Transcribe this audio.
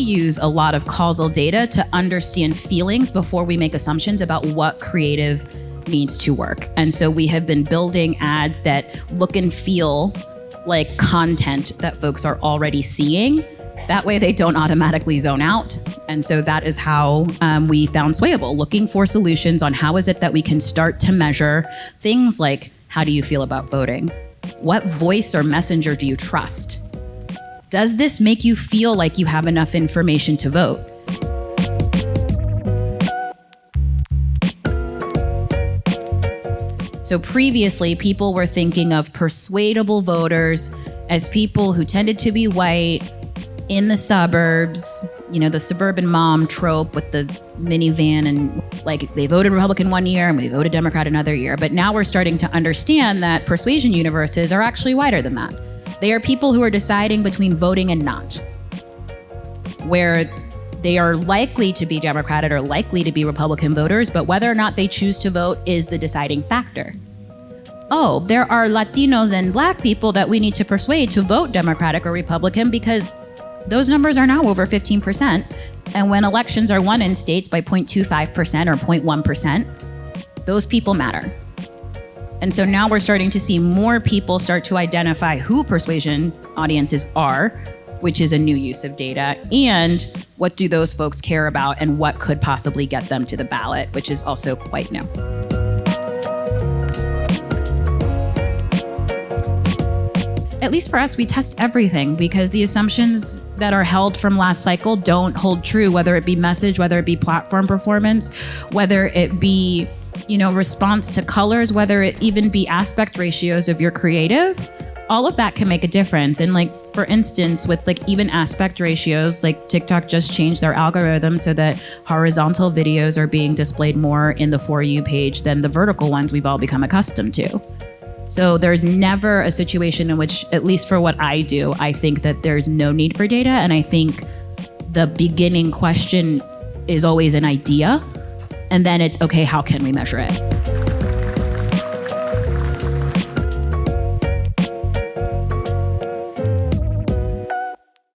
use a lot of causal data to understand feelings before we make assumptions about what creative needs to work. And so we have been building ads that look and feel like content that folks are already seeing. That way they don't automatically zone out. And so that is how we found Swayable, looking for solutions on how is it that we can start to measure things like, how do you feel about voting? What voice or messenger do you trust? Does this make you feel like you have enough information to vote? So previously, people were thinking of persuadable voters as people who tended to be white, in the suburbs, you know, the suburban mom trope with the minivan, and like they voted Republican one year and they voted Democrat another year. But now we're starting to understand that persuasion universes are actually wider than that. They are people who are deciding between voting and not, where they are likely to be Democratic or likely to be Republican voters, but whether or not they choose to vote is the deciding factor. Oh, there are Latinos and Black people that we need to persuade to vote Democratic or Republican because those numbers are now over 15%. And when elections are won in states by 0.25% or 0.1%, those people matter. And so now we're starting to see more people start to identify who persuasion audiences are, which is a new use of data, and what do those folks care about and what could possibly get them to the ballot, which is also quite new. At least for us, we test everything because the assumptions that are held from last cycle don't hold true, whether it be message, whether it be platform performance, whether it be, you know, response to colors, whether it even be aspect ratios of your creative. All of that can make a difference. And like, for instance, with like even aspect ratios, like TikTok just changed their algorithm so that horizontal videos are being displayed more in the For You page than the vertical ones we've all become accustomed to. So there's never a situation in which, at least for what I do, I think that there's no need for data. And I think the beginning question is always an idea. And then it's, okay, how can we measure it?